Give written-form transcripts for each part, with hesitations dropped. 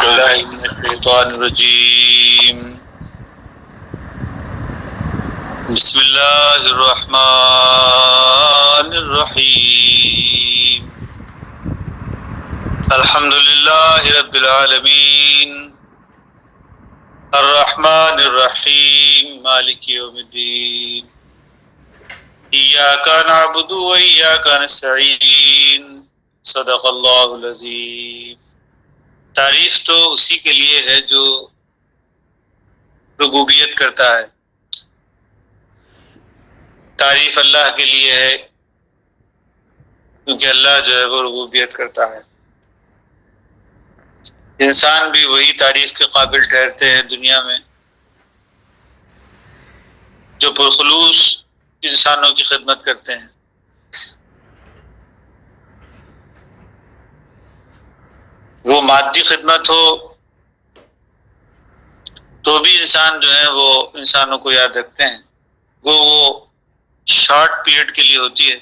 بالله من الشيطان الرجيم بسم الله الرحمن الرحيم الحمد لله رب العالمين الرحمن الرحيم مالك يوم الدين إياك نعبد وإياك نستعين صدق اللہ العظیم۔ تعریف تو اسی کے لیے ہے جو ربوبیت کرتا ہے، تعریف اللہ کے لیے ہے کیونکہ اللہ جو ہے وہ ربوبیت کرتا ہے۔ انسان بھی وہی تعریف کے قابل ٹھہرتے ہیں دنیا میں جو پرخلوص انسانوں کی خدمت کرتے ہیں۔ وہ مادی خدمت ہو تو بھی انسان جو ہے وہ انسانوں کو یاد رکھتے ہیں، وہ شارٹ پیریڈ کے لیے ہوتی ہے،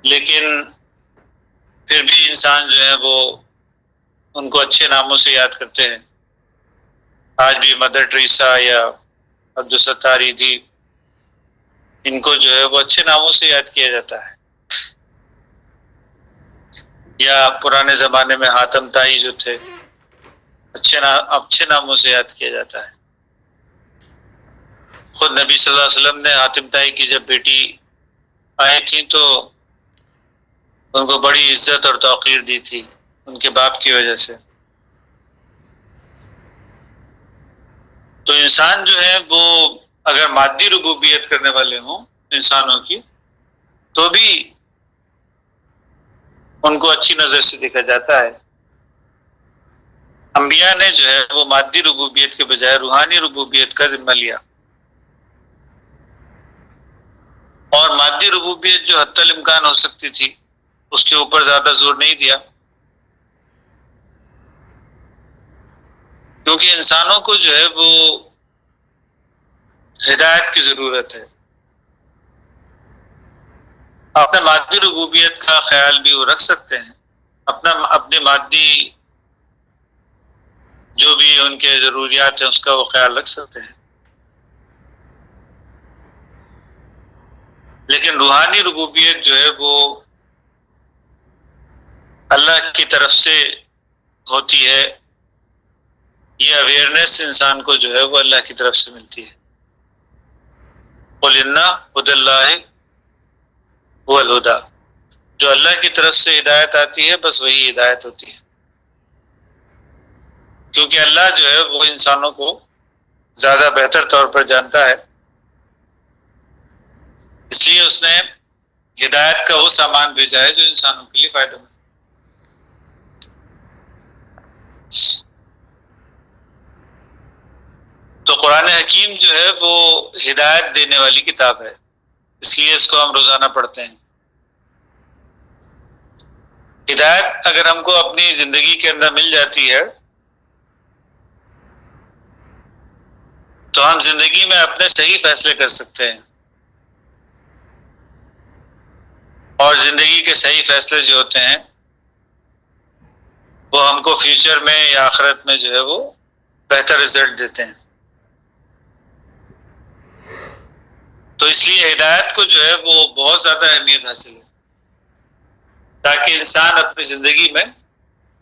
لیکن پھر بھی انسان جو ہے وہ ان کو اچھے ناموں سے یاد کرتے ہیں۔ آج بھی مدر ٹریسا یا عبدالستاری جی، ان کو جو ہے وہ اچھے ناموں سے یاد کیا جاتا ہے، یا پرانے زمانے میں حاتم طائی جو تھے اچھے ناموں سے یاد کیا جاتا ہے۔ خود نبی صلی اللہ علیہ وسلم نے حاتم طائی کی جب بیٹی آئی تھی تو ان کو بڑی عزت اور توقیر دی تھی ان کے باپ کی وجہ سے۔ تو انسان جو ہے وہ اگر مادی ربوبیت کرنے والے ہوں انسانوں کی تو بھی ان کو اچھی نظر سے دیکھا جاتا ہے۔ انبیاء نے جو ہے وہ مادی ربوبیت کے بجائے روحانی ربوبیت کا ذمہ لیا، اور مادی ربوبیت جو حتی الامکان ہو سکتی تھی اس کے اوپر زیادہ زور نہیں دیا، کیونکہ انسانوں کو جو ہے وہ ہدایت کی ضرورت ہے۔ اپنے مادی ربوبیت کا خیال بھی وہ رکھ سکتے ہیں، اپنے مادی جو بھی ان کے ضروریات ہیں اس کا وہ خیال رکھ سکتے ہیں، لیکن روحانی ربوبیت جو ہے وہ اللہ کی طرف سے ہوتی ہے، یہ اویئرنیس انسان کو جو ہے وہ اللہ کی طرف سے ملتی ہے۔ قُلْ إِنَّ هُدَى اللَّهِ هُوَ الْهُدَى، جو اللہ کی طرف سے ہدایت آتی ہے بس وہی ہدایت ہوتی ہے، کیونکہ اللہ جو ہے وہ انسانوں کو زیادہ بہتر طور پر جانتا ہے، اس لیے اس نے ہدایت کا وہ سامان بھیجا ہے جو انسانوں کے لیے فائدہ مند۔ تو قرآن حکیم جو ہے وہ ہدایت دینے والی کتاب ہے، اس لیے اس کو ہم روزانہ پڑھتے ہیں۔ ہدایت اگر ہم کو اپنی زندگی کے اندر مل جاتی ہے تو ہم زندگی میں اپنے صحیح فیصلے کر سکتے ہیں، اور زندگی کے صحیح فیصلے جو ہوتے ہیں وہ ہم کو فیوچر میں یا آخرت میں جو ہے وہ بہتر رزلٹ دیتے ہیں۔ تو اس لیے ہدایت کو جو ہے وہ بہت زیادہ اہمیت حاصل ہے تاکہ انسان اپنی زندگی میں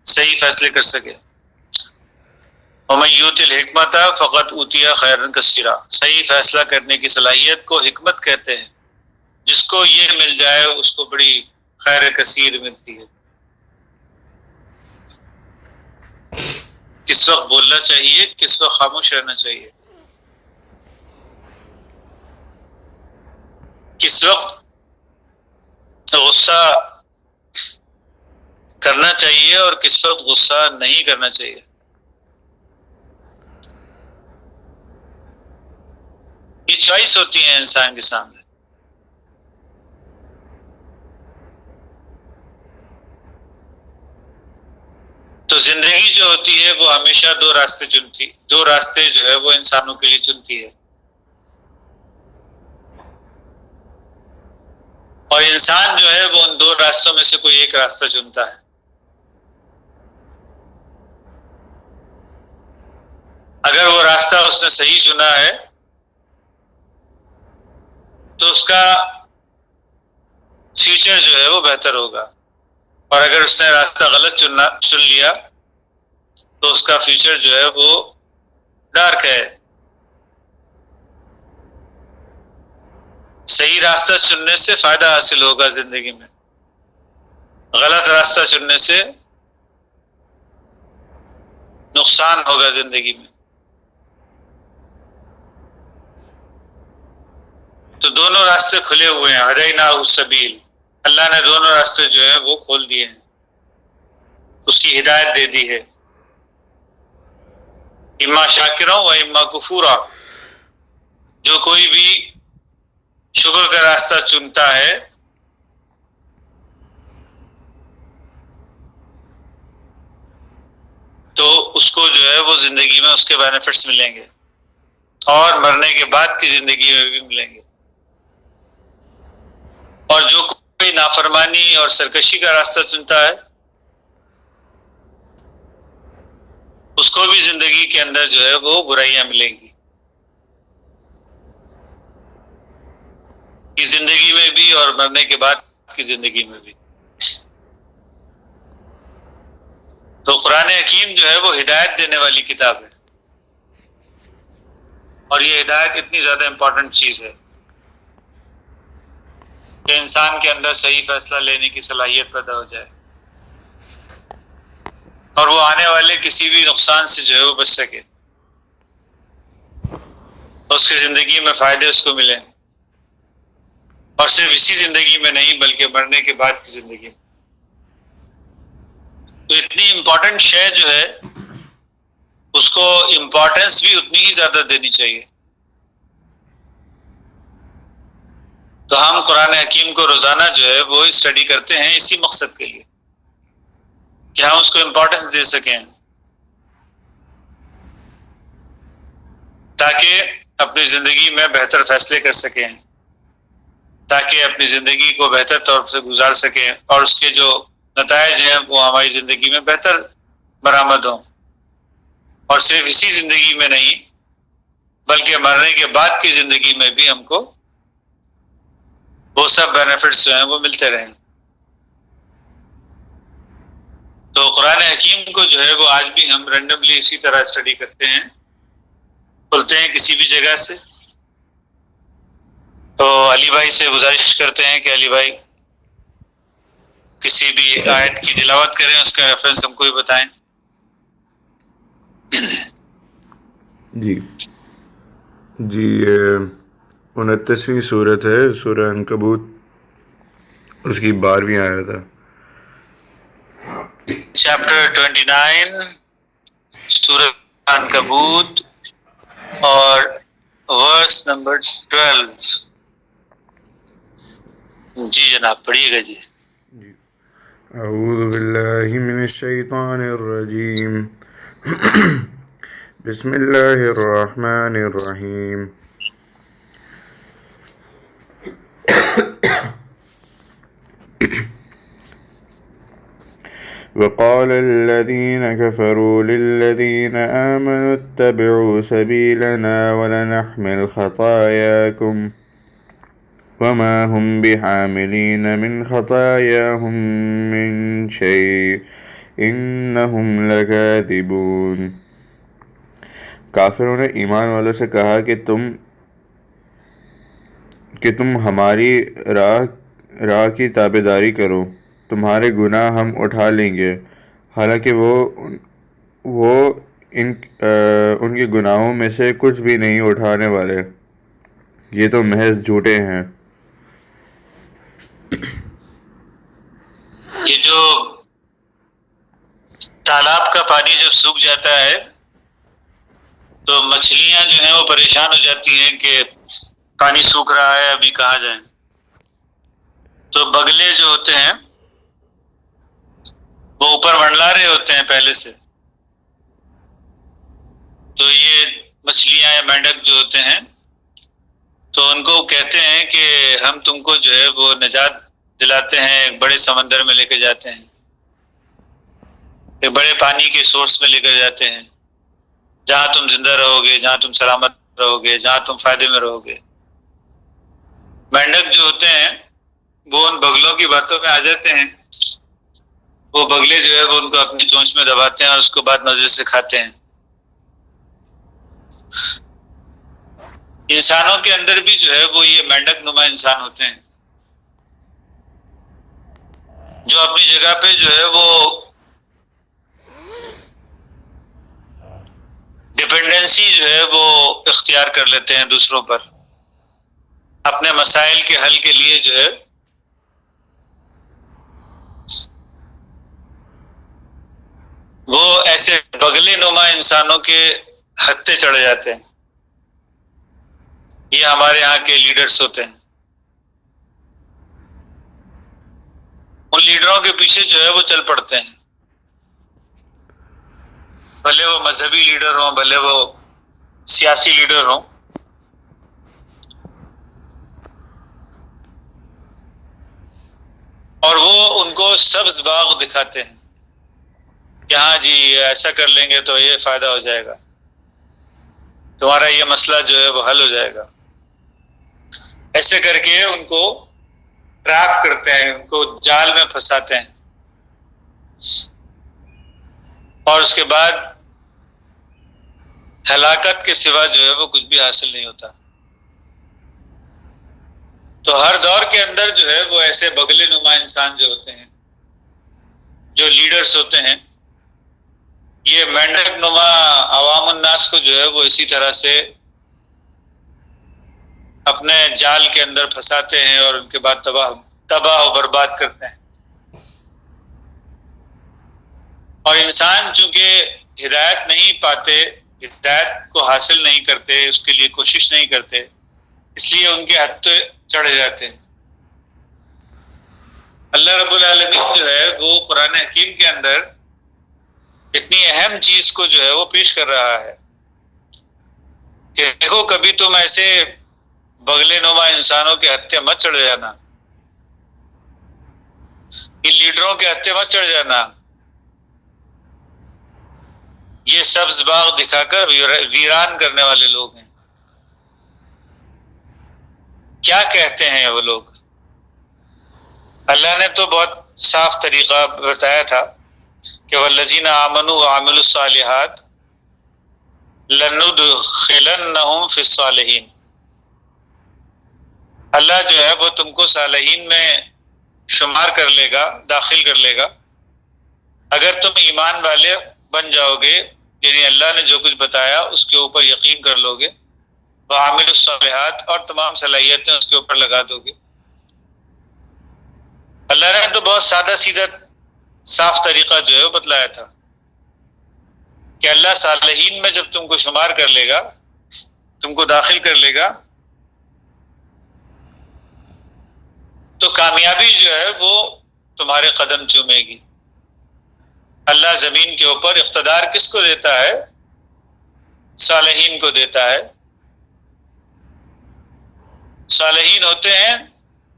صحیح فیصلے کر سکے۔ وَمَن یُؤْتِ الْحِکْمَةَ فَقَدْ أُوتِیَ خَیْرًا کَثِیرًا، صحیح فیصلہ کرنے کی صلاحیت کو حکمت کہتے ہیں، جس کو یہ مل جائے اس کو بڑی خیر کثیر ملتی ہے۔ کس وقت بولنا چاہیے، کس وقت خاموش رہنا چاہیے، کس وقت غصہ کرنا چاہیے اور کس وقت غصہ نہیں کرنا چاہیے، یہ چوائس ہوتی ہے انسان کے سامنے۔ تو زندگی جو ہوتی ہے وہ ہمیشہ دو راستے جو ہے وہ انسانوں کے لیے چنتی ہے، اور انسان جو ہے وہ ان دو راستوں میں سے کوئی ایک راستہ چنتا ہے۔ اس نے صحیح چنا ہے تو اس کا فیوچر جو ہے وہ بہتر ہوگا، اور اگر اس نے راستہ غلط چن لیا تو اس کا فیوچر جو ہے وہ ڈارک ہے۔ صحیح راستہ چننے سے فائدہ حاصل ہوگا زندگی میں، غلط راستہ چننے سے نقصان ہوگا زندگی میں۔ تو دونوں راستے کھلے ہوئے ہیں، ہدیناہ السبیل، اللہ نے دونوں راستے جو ہیں وہ کھول دیے ہیں، اس کی ہدایت دے دی ہے، اما شاکرا و اما کفورا۔ جو کوئی بھی شکر کا راستہ چنتا ہے تو اس کو جو ہے وہ زندگی میں اس کے بینیفٹس ملیں گے، اور مرنے کے بعد کی زندگی میں بھی ملیں گے۔ اور جو کوئی نافرمانی اور سرکشی کا راستہ چنتا ہے اس کو بھی زندگی کے اندر جو ہے وہ برائیاں ملیں گی، کی زندگی میں بھی اور مرنے کے بعد کی زندگی میں بھی۔ تو قرآن حکیم جو ہے وہ ہدایت دینے والی کتاب ہے، اور یہ ہدایت اتنی زیادہ امپورٹنٹ چیز ہے کہ انسان کے اندر صحیح فیصلہ لینے کی صلاحیت پیدا ہو جائے، اور وہ آنے والے کسی بھی نقصان سے جو ہے وہ بچ سکے، اس کی زندگی میں فائدے اس کو ملیں، اور صرف اسی زندگی میں نہیں بلکہ مرنے کے بعد کی زندگی میں۔ تو اتنی امپورٹنٹ شے جو ہے اس کو امپورٹنس بھی اتنی ہی زیادہ دینی چاہیے۔ تو ہم قرآن حکیم کو روزانہ جو ہے وہ اسٹڈی کرتے ہیں اسی مقصد کے لیے کہ ہم اس کو امپورٹنس دے سکیں، تاکہ اپنی زندگی میں بہتر فیصلے کر سکیں، تاکہ اپنی زندگی کو بہتر طور سے گزار سکیں، اور اس کے جو نتائج ہیں وہ ہماری زندگی میں بہتر برآمد ہوں، اور صرف اسی زندگی میں نہیں بلکہ مرنے کے بعد کی زندگی میں بھی ہم کو وہ سب بینیفٹس جو ہیں وہ ملتے رہیں۔ تو قرآن حکیم کو جو ہے وہ آج بھی ہم رینڈملی اسی طرح اسٹڈی کرتے ہیں، کھلتے ہیں کسی بھی جگہ سے۔ تو علی بھائی سے گزارش کرتے ہیں کہ علی بھائی کسی بھی آیت کی تلاوت کریں، اس کا ریفرنس ہم کو بھی بتائیں۔ جی یہ 29ویں صورت ہے، سورہ عنکبوت، اس کی 12ویں آیت ہے۔ چیپٹر 29 سورہ عنکبوت اور ورس نمبر 12۔ جی جناب پڑھیے گا۔ جی اعوذ باللہ من الشیطان الرجیم، بسم اللہ الرحمن الرحیم۔ وقال الذين كفروا للذين آمنوا اتبعوا سبيلنا ولنحمل خطاياكم وما هم بحاملين من خطاياهم من شيء إنهم لكاذبون۔ کافروں نے ایمان والوں سے کہا کہ تم ہماری راہ کی تابعداری کرو، تمہارے گناہ ہم اٹھا لیں گے، حالانکہ وہ ان کے گناہوں میں سے کچھ بھی نہیں اٹھانے والے، یہ تو محض جھوٹے ہیں۔ یہ جو تالاب کا پانی جب سوکھ جاتا ہے تو مچھلیاں جو ہیں وہ پریشان ہو جاتی ہیں کہ پانی سوکھ رہا ہے، ابھی کہاں جائیں۔ تو بگلے جو ہوتے ہیں وہ اوپر منڈلا رہے ہوتے ہیں پہلے سے، تو یہ مچھلیاں یا مینڈک جو ہوتے ہیں تو ان کو کہتے ہیں کہ ہم تم کو جو ہے وہ نجات دلاتے ہیں، ایک بڑے سمندر میں لے کے جاتے ہیں، ایک بڑے پانی کے سورس میں لے کر جاتے ہیں، جہاں تم زندہ رہو گے، جہاں تم سلامت رہو گے، جہاں تم فائدے میں رہو گے۔ مینڈک جو ہوتے ہیں وہ ان بگلوں کی باتوں میں آ جاتے ہیں، وہ بگلے جو ہے وہ ان کو اپنی چونچ میں دباتے ہیں اور اس کو بعد مزے سے کھاتے ہیں۔ انسانوں کے اندر بھی جو ہے وہ یہ مینڈک نما انسان ہوتے ہیں، جو اپنی جگہ پہ جو ہے وہ ڈپینڈنسی جو ہے وہ اختیار کر لیتے ہیں دوسروں پر، اپنے مسائل کے حل کے لیے جو ہے وہ ایسے بگلے نما انسانوں کے ہتھے چڑھ جاتے ہیں۔ یہ ہمارے یہاں کے لیڈرز ہوتے ہیں، ان لیڈروں کے پیچھے جو ہے وہ چل پڑتے ہیں، بھلے وہ مذہبی لیڈر ہوں، بھلے وہ سیاسی لیڈر ہوں۔ اور وہ ان کو سبز باغ دکھاتے ہیں کہ ہاں جی ایسا کر لیں گے تو یہ فائدہ ہو جائے گا، تمہارا یہ مسئلہ جو ہے وہ حل ہو جائے گا۔ ایسے کر کے ان کو ٹریپ کرتے ہیں، ان کو جال میں پھنساتے ہیں، اور اس کے بعد ہلاکت کے سوا جو ہے وہ کچھ بھی حاصل نہیں ہوتا۔ تو ہر دور کے اندر جو ہے وہ ایسے بگلے نما انسان جو ہوتے ہیں، جو لیڈرز ہوتے ہیں، یہ مینڈک نما عوام الناس کو جو ہے وہ اسی طرح سے اپنے جال کے اندر پھنساتے ہیں اور ان کے بعد تباہ و برباد کرتے ہیں۔ اور انسان چونکہ ہدایت نہیں پاتے، ہدایت کو حاصل نہیں کرتے، اس کے لیے کوشش نہیں کرتے، اس لیے ان کے ہتھے چڑھ جاتے ہیں۔ اللہ رب العالمین جو ہے وہ قرآن حکیم کے اندر اتنی اہم چیز کو جو ہے وہ پیش کر رہا ہے کہ دیکھو کبھی تم ایسے بگلے نما انسانوں کے ہتھے مت چڑھ جانا، ان لیڈروں کے ہتھے مت چڑھ جانا، یہ سبز باغ دکھا کر ویران کرنے والے لوگ ہیں۔ کیا کہتے ہیں وہ لوگ؟ اللہ نے تو بہت صاف طریقہ بتایا تھا کہ والذین آمنوا وعملوا الصالحات لندخلنہم فی الصالحین، اللہ جو ہے وہ تم کو صالحین میں شمار کر لے گا، داخل کر لے گا، اگر تم ایمان والے بن جاؤ گے، یعنی اللہ نے جو کچھ بتایا اس کے اوپر یقین کر لو گے، وعاملوا الصالحات، اور تمام صلاحیتیں اس کے اوپر لگا دو گے۔ اللہ نے تو بہت سادہ سیدھا صاف طریقہ جو ہے وہ بتلایا تھا کہ اللہ صالحین میں جب تم کو شمار کر لے گا، تم کو داخل کر لے گا، تو کامیابی جو ہے وہ تمہارے قدم چومے گی۔ اللہ زمین کے اوپر اقتدار کس کو دیتا ہے؟ صالحین کو دیتا ہے۔ صالحین ہوتے ہیں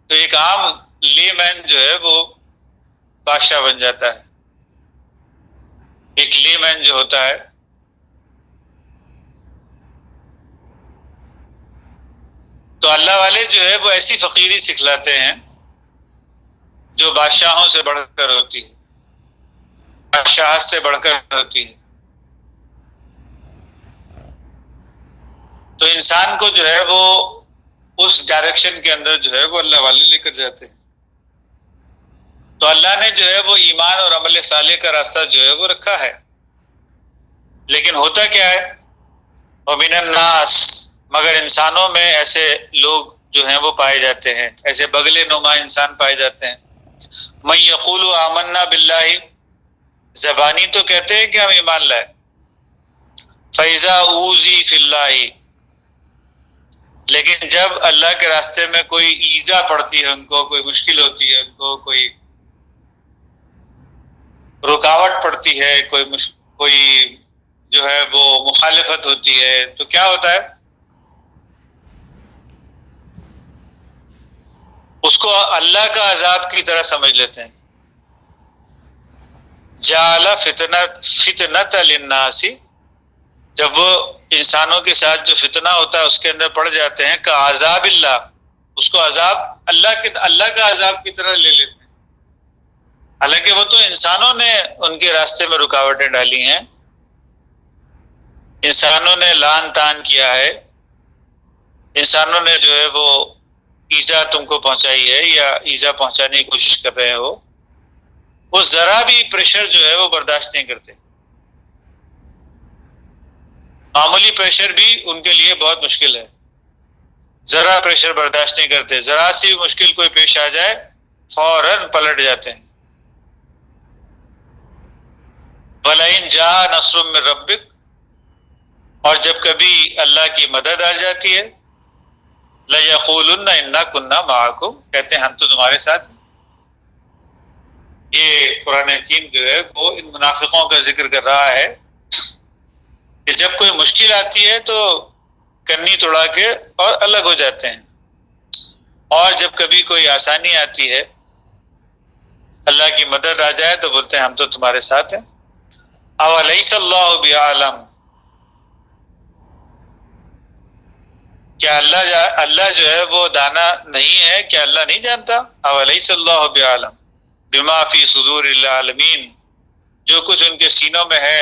تو ایک عام لے مین جو ہے وہ بادشاہ بن جاتا ہے، ایک لے مین جو ہوتا ہے۔ تو اللہ والے جو ہے وہ ایسی فقیری سکھلاتے ہیں جو بادشاہوں سے بڑھ کر ہوتی ہے، بادشاہت سے بڑھ کر ہوتی ہے۔ تو انسان کو جو ہے وہ اس ڈائریکشن کے اندر جو ہے وہ اللہ والے لے کر جاتے ہیں۔ تو اللہ نے جو ہے وہ ایمان اور عمل صالح کا راستہ جو ہے وہ رکھا ہے، لیکن ہوتا کیا ہے؟ وَمِنَ النَّاسِ، مگر انسانوں میں ایسے لوگ جو ہیں وہ پائے جاتے ہیں، ایسے بگلے نما انسان پائے جاتے ہیں۔ مَن يَقُولُ آمَنَّا بِاللَّهِ، زبانی تو کہتے ہیں کہ ہم ایمان لائے، فَإِذَا أُوذِي فِي اللَّهِ، لیکن جب اللہ کے راستے میں کوئی ایذا پڑتی ہے، ان کو کوئی مشکل ہوتی ہے، ان کو کوئی رکاوٹ پڑتی ہے، کوئی جو ہے وہ مخالفت ہوتی ہے، تو کیا ہوتا ہے؟ اس کو اللہ کا عذاب کی طرح سمجھ لیتے ہیں۔ جعل فتنۃ للناس جب وہ انسانوں کے ساتھ جو فتنہ ہوتا ہے اس کے اندر پڑ جاتے ہیں کہ عذاب اللہ، اس کو عذاب اللہ کا عذاب کی طرح لے لیتے ہیں، حالانکہ وہ تو انسانوں نے ان کے راستے میں رکاوٹیں ڈالی ہیں، انسانوں نے لعن طعن کیا ہے، انسانوں نے جو ہے وہ ایذا تم کو پہنچائی ہے یا ایذا پہنچانے کی کوشش کر رہے ہو، وہ ذرا بھی پریشر جو ہے وہ برداشت نہیں کرتے، معمولی پریشر بھی ان کے لیے بہت مشکل ہے، ذرا پریشر برداشت نہیں کرتے، ذرا سی مشکل کوئی پیش آ جائے فوراً پلٹ جاتے ہیں۔ وَلَئِن جَاءَ نَصْرٌ مِّن رَبِّكَ، اور جب کبھی اللہ کی مدد آ جاتی ہے، لَيَقُولُنَّ إِنَّا كُنَّا مَعَكُمْ، کہتے ہیں ہم تو تمہارے ساتھ ہیں۔ یہ قرآن حکیم جو ہے وہ ان منافقوں کا ذکر کر رہا ہے کہ جب کوئی مشکل آتی ہے تو کنی توڑا کے اور الگ ہو جاتے ہیں، اور جب کبھی کوئی آسانی آتی ہے، اللہ کی مدد آ جائے تو بولتے ہیں ہم تو تمہارے ساتھ ہیں۔ اَوَلَيْسَ اللَّهُ بِأَعْلَمَ، کیا اللہ جو ہے وہ دانا نہیں ہے؟ کیا اللہ نہیں جانتا؟ اَوَلَيْسَ اللَّهُ بِأَعْلَمَ بِمَا فِي صُدُورِ الْعَالَمِينَ، جو کچھ ان کے سینوں میں ہے،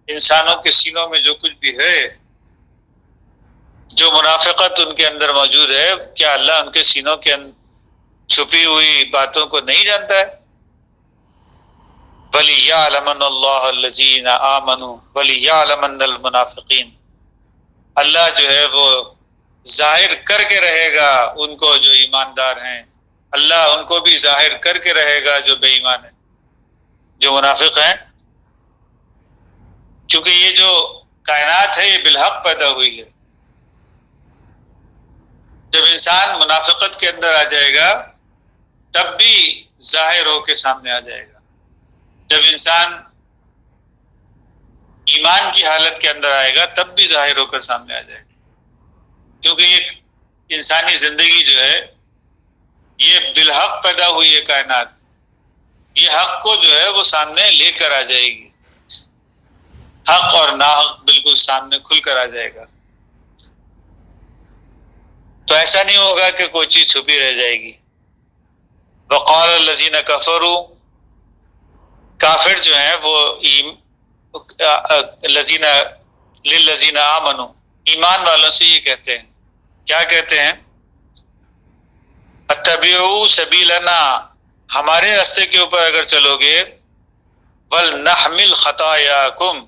انسانوں کے سینوں میں جو کچھ بھی ہے، جو منافقت ان کے اندر موجود ہے، کیا اللہ ان کے سینوں کے اندر چھپی ہوئی باتوں کو نہیں جانتا ہے؟ وَلِيَعْلَمَنَّ اللَّهُ الَّذِينَ آمَنُوا وَلِيَعْلَمَنَّ الْمُنَافِقِينَ، اللہ جو ہے وہ ظاہر کر کے رہے گا ان کو جو ایماندار ہیں، اللہ ان کو بھی ظاہر کر کے رہے گا جو بے ایمان ہیں، جو منافق ہیں، کیونکہ یہ جو کائنات ہے یہ بالحق پیدا ہوئی ہے۔ جب انسان منافقت کے اندر آ جائے گا تب بھی ظاہر ہو کے سامنے آ جائے گا، جب انسان ایمان کی حالت کے اندر آئے گا تب بھی ظاہر ہو کر سامنے آ جائے گا، کیونکہ یہ انسانی زندگی جو ہے یہ بالحق پیدا ہوئی ہے کائنات، یہ حق کو جو ہے وہ سامنے لے کر آ جائے گی، حق اور ناحق بالکل سامنے کھل کر آ جائے گا، تو ایسا نہیں ہوگا کہ کوئی چیز چھپی رہ جائے گی۔ وقال الذین کفروا، کافر جو ہیں وہ للذین آمنوا، ایمان والوں سے یہ کہتے ہیں، کیا کہتے ہیں؟ اتبعوا سبیلنا، ہمارے راستے کے اوپر اگر چلو گے، ولنحمل خطایاکم،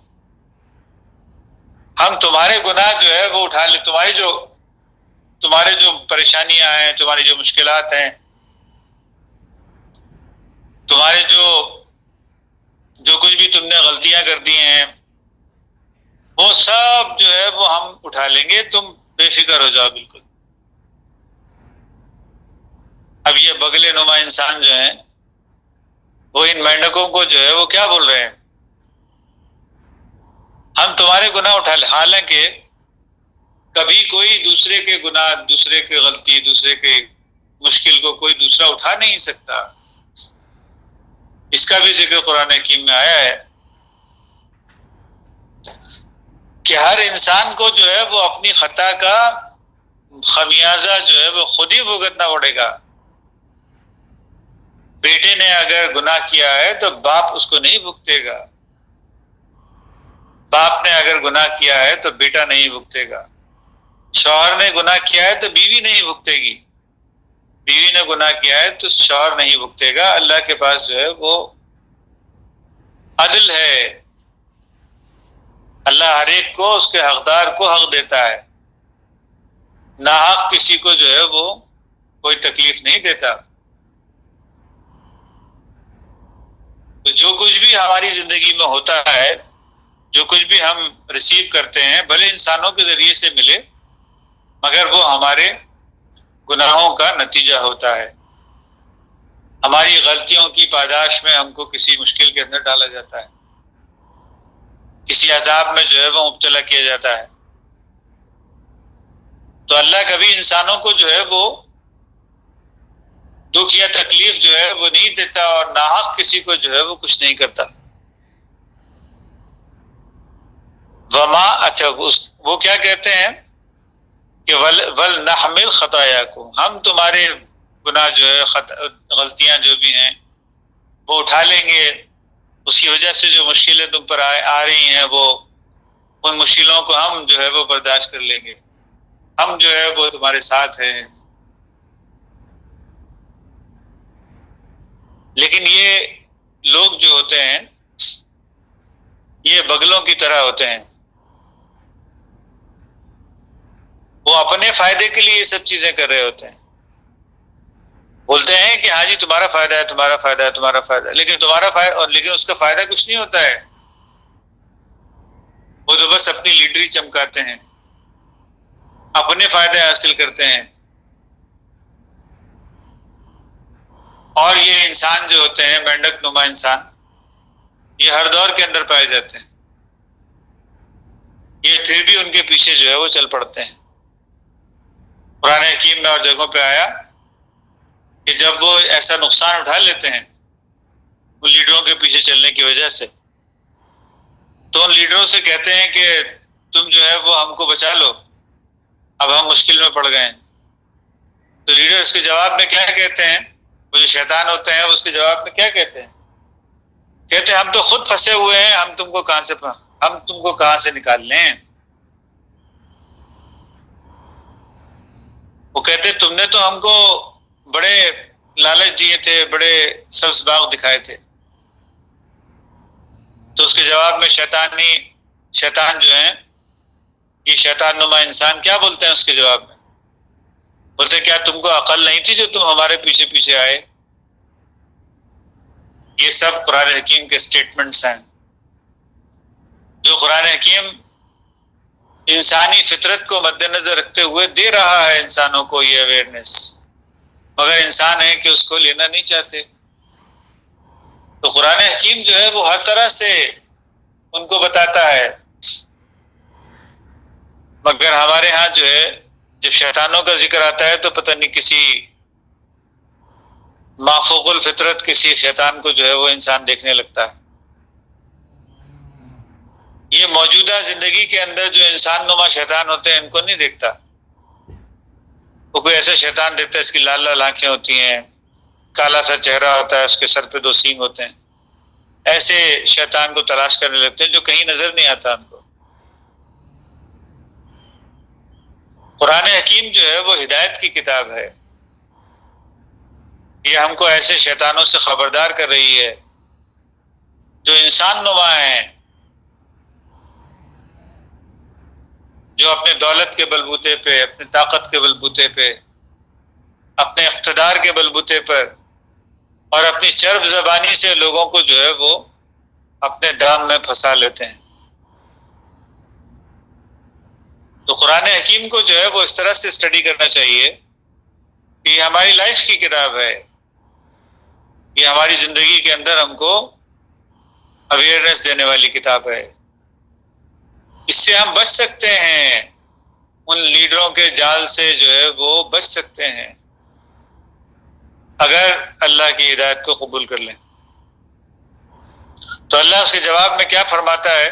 ہم تمہارے گناہ جو ہے وہ اٹھا لیں، تمہارے جو پریشانیاں ہیں، تمہاری جو مشکلات ہیں، تمہارے جو کچھ بھی تم نے غلطیاں کر دی ہیں، وہ سب جو ہے وہ ہم اٹھا لیں گے، تم بے فکر ہو جاؤ بالکل۔ اب یہ بگلے نما انسان جو ہیں وہ ان مینڈکوں کو جو ہے وہ کیا بول رہے ہیں؟ ہم تمہارے گناہ اٹھا لیں، حالانکہ کبھی کوئی دوسرے کے گناہ، دوسرے کے غلطی، دوسرے کے مشکل کو کوئی دوسرا اٹھا نہیں سکتا، اس کا بھی ذکر قرآن حکیم میں آیا ہے کہ ہر انسان کو جو ہے وہ اپنی خطا کا خمیازہ جو ہے وہ خود ہی بھگتنا پڑے گا۔ بیٹے نے اگر گناہ کیا ہے تو باپ اس کو نہیں بھگتے گا، باپ نے اگر گناہ کیا ہے تو بیٹا نہیں بھگتے گا، شوہر نے گناہ کیا ہے تو بیوی نہیں بھگتے گی، بیوی نے گناہ کیا ہے تو شوہر نہیں بھگتے گا۔ اللہ کے پاس جو ہے وہ عدل ہے، اللہ ہر ایک کو اس کے حقدار کو حق دیتا ہے، ناحق کسی کو جو ہے وہ کوئی تکلیف نہیں دیتا۔ تو جو کچھ بھی ہماری زندگی میں ہوتا ہے، جو کچھ بھی ہم ریسیو کرتے ہیں، بھلے انسانوں کے ذریعے سے ملے مگر وہ ہمارے گناہوں کا نتیجہ ہوتا ہے، ہماری غلطیوں کی پاداش میں ہم کو کسی مشکل کے اندر ڈالا جاتا ہے، کسی عذاب میں جو ہے وہ مبتلا کیا جاتا ہے۔ تو اللہ کبھی انسانوں کو جو ہے وہ دکھ یا تکلیف جو ہے وہ نہیں دیتا، اور ناحق کسی کو جو ہے وہ کچھ نہیں کرتا۔ وما اچھا وہ کیا کہتے ہیں کہ ولنحمل خطاياكم، ہم تمہارے گناہ جو ہے غلطیاں جو بھی ہیں وہ اٹھا لیں گے، اس کی وجہ سے جو مشکلیں تم پر آ رہی ہیں وہ ان مشکلوں کو ہم جو ہے وہ برداشت کر لیں گے، ہم جو ہے وہ تمہارے ساتھ ہیں۔ لیکن یہ لوگ جو ہوتے ہیں یہ بگلوں کی طرح ہوتے ہیں، وہ اپنے فائدے کے لیے یہ سب چیزیں کر رہے ہوتے ہیں، بولتے ہیں کہ ہاں جی تمہارا فائدہ ہے، تمہارا فائدہ ہے، تمہارا فائدہ ہے، لیکن تمہارا فائدہ، لیکن اس کا فائدہ کچھ نہیں ہوتا ہے، وہ تو بس اپنی لیڈری چمکاتے ہیں، اپنے فائدے حاصل کرتے ہیں۔ اور یہ انسان جو ہوتے ہیں مینڈک نما انسان، یہ ہر دور کے اندر پائے جاتے ہیں، یہ پھر بھی ان کے پیچھے جو ہے وہ چل پڑتے ہیں۔ قرآن حکیم میں اور جگہوں پہ آیا کہ جب وہ ایسا نقصان اٹھا لیتے ہیں ان لیڈروں کے پیچھے چلنے کی وجہ سے، تو ان لیڈروں سے کہتے ہیں کہ تم جو ہے وہ ہم کو بچا لو، اب ہم مشکل میں پڑ گئے ہیں۔ تو لیڈر اس کے جواب میں کیا کہتے ہیں؟ وہ جو شیطان ہوتے ہیں وہ اس کے جواب میں کیا کہتے ہیں؟ کہتے ہیں ہم تو خود پھنسے ہوئے ہیں، ہم تم کو کہاں سے نکال لیں؟ وہ کہتے تم نے تو ہم کو بڑے لالچ دیے تھے، بڑے سبز باغ دکھائے تھے۔ تو اس کے جواب میں شیطان جو ہیں، یہ شیطان نما انسان کیا بولتے ہیں اس کے جواب میں؟ بولتے کیا تم کو عقل نہیں تھی جو تم ہمارے پیچھے پیچھے آئے؟ یہ سب قرآن حکیم کے سٹیٹمنٹس ہیں جو قرآن حکیم انسانی فطرت کو مد نظر رکھتے ہوئے دے رہا ہے انسانوں کو یہ اویئرنیس، مگر انسان ہے کہ اس کو لینا نہیں چاہتے۔ تو قرآن حکیم جو ہے وہ ہر طرح سے ان کو بتاتا ہے، مگر ہمارے ہاں جو ہے جب شیطانوں کا ذکر آتا ہے تو پتہ نہیں کسی مافوق الفطرت کسی شیطان کو جو ہے وہ انسان دیکھنے لگتا ہے۔ یہ موجودہ زندگی کے اندر جو انسان نما شیطان ہوتے ہیں ان کو نہیں دیکھتا، وہ کوئی ایسا شیطان دیکھتا ہے اس کی لال لال آنکھیں ہوتی ہیں، کالا سا چہرہ ہوتا ہے، اس کے سر پہ 2 سینگ ہوتے ہیں، ایسے شیطان کو تلاش کرنے لگتے ہیں جو کہیں نظر نہیں آتا ان کو۔ قرآن حکیم جو ہے وہ ہدایت کی کتاب ہے، یہ ہم کو ایسے شیطانوں سے خبردار کر رہی ہے جو انسان نما ہیں، جو اپنے دولت کے بلبوتے پہ، اپنی طاقت کے بلبوتے پہ، اپنے اقتدار کے بلبوتے پر اور اپنی چرب زبانی سے لوگوں کو جو ہے وہ اپنے دام میں پھنسا لیتے ہیں۔ تو قرآن حکیم کو جو ہے وہ اس طرح سے اسٹڈی کرنا چاہیے کہ یہ ہماری لائف کی کتاب ہے، یہ ہماری زندگی کے اندر ہم کو اویئرنیس دینے والی کتاب ہے۔ اس سے ہم بچ سکتے ہیں، ان لیڈروں کے جال سے جو ہے وہ بچ سکتے ہیں اگر اللہ کی ہدایت کو قبول کر لیں۔ تو اللہ اس کے جواب میں کیا فرماتا ہے؟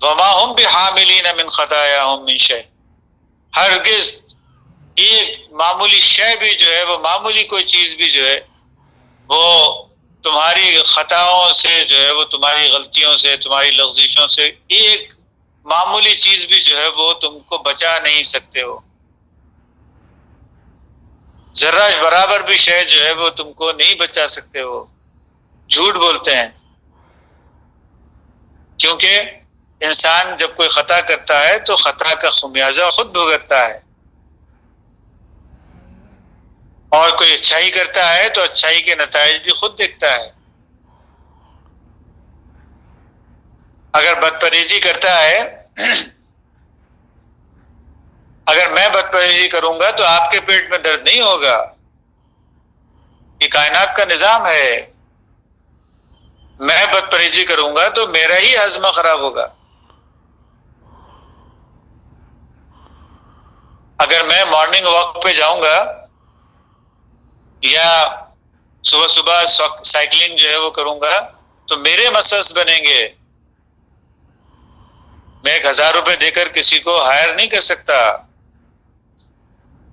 وَمَا هُمْ بِحَامِلِينَ مِنْ خَطَايَاهُمْ مِنْ شَيْءٍ، ہرگز ایک معمولی شے بھی جو ہے وہ معمولی کوئی چیز بھی جو ہے وہ تمہاری خطاؤں سے جو ہے وہ تمہاری غلطیوں سے، تمہاری لغزشوں سے ایک معمولی چیز بھی جو ہے وہ تم کو بچا نہیں سکتے ہو۔ ذرہ برابر بھی شے جو ہے وہ تم کو نہیں بچا سکتے ہو۔ جھوٹ بولتے ہیں، کیونکہ انسان جب کوئی خطا کرتا ہے تو خطا کا خمیازہ خود بھگتتا ہے، اور کوئی اچھائی کرتا ہے تو اچھائی کے نتائج بھی خود دیکھتا ہے۔ اگر بدپرہیزی کرتا ہے، اگر میں بدپرہیزی کروں گا تو آپ کے پیٹ میں درد نہیں ہوگا، یہ کائنات کا نظام ہے۔ میں بدپرہیزی کروں گا تو میرا ہی ہضمہ خراب ہوگا۔ اگر میں مارننگ واک پہ جاؤں گا یا صبح صبح سائیکلنگ جو ہے وہ کروں گا تو میرے مسلس بنیں گے، میں 1000 روپے دے کر کسی کو ہائر نہیں کر سکتا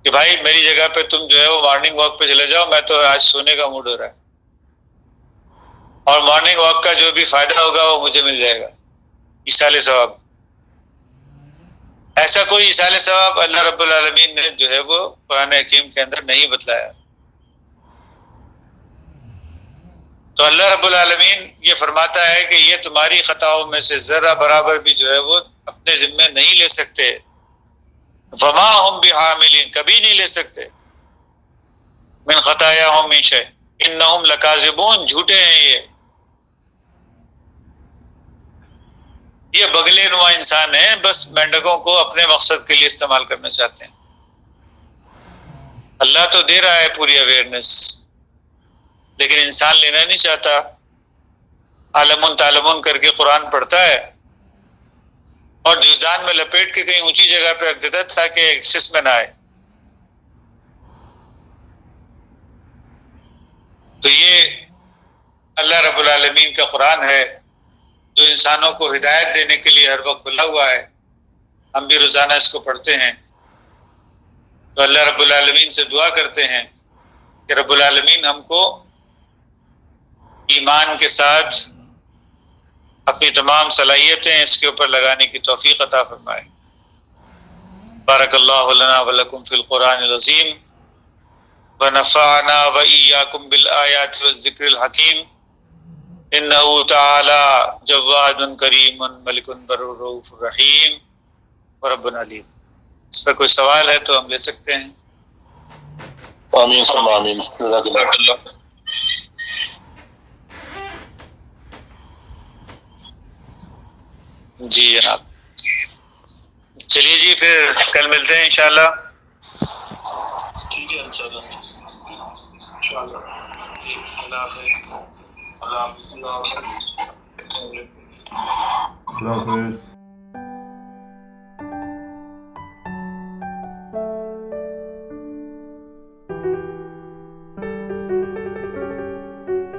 کہ بھائی میری جگہ پہ تم جو ہے وہ مارننگ واک پہ چلے جاؤ، میں تو آج سونے کا موڈ ہو رہا ہے، اور مارننگ واک کا جو بھی فائدہ ہوگا وہ مجھے مل جائے گا، ایصال ثواب۔ ایسا کوئی ایصال ثواب اللہ رب العالمین نے جو ہے وہ قرآن حکیم کے اندر نہیں بتلایا۔ تو اللہ رب العالمین یہ فرماتا ہے کہ یہ تمہاری خطاؤں میں سے ذرہ برابر بھی جو ہے وہ اپنے ذمے نہیں لے سکتے، وما ہم بحاملین، کبھی نہیں لے سکتے، من خطایاہم من شیء انہم لکاذبون، جھوٹے ہیں یہ بگلے نما انسان ہیں، بس مینڈکوں کو اپنے مقصد کے لیے استعمال کرنا چاہتے ہیں۔ اللہ تو دے رہا ہے پوری اویئرنیس، لیکن انسان لینا نہیں چاہتا، عالمون تعلمون کر کے قرآن پڑھتا ہے اور جزدان میں لپیٹ کے کہیں اونچی جگہ پہ رکھ دیتا ہے تاکہ ایکسس میں نہ آئے۔ تو یہ اللہ رب العالمین کا قرآن ہے جو انسانوں کو ہدایت دینے کے لیے ہر وقت کھلا ہوا ہے۔ ہم بھی روزانہ اس کو پڑھتے ہیں، تو اللہ رب العالمین سے دعا کرتے ہیں کہ رب العالمین ہم کو ایمان کے ساتھ اپنی تمام صلاحیتیں اس کے اوپر لگانے کی توفیق عطا فرمائے۔ بارک اللہ لنا ولکم فی القرآن العظیم ونفعنا وإیاکم بالآیات والذکر الحکیم، انہ تعالی جواد کریم ملک بر رؤوف رحیم ورب علیم۔ اس پر کوئی سوال ہے تو ہم لے سکتے ہیں۔ آمین ثم آمین۔ جزاک اللہ۔ جی جناب، چلیے جی پھر کل ملتے ہیں انشاءاللہ۔ ٹھیک ہے انشاءاللہ۔ اللہ حافظ۔ اللہ حافظ۔ اللہ حافظ۔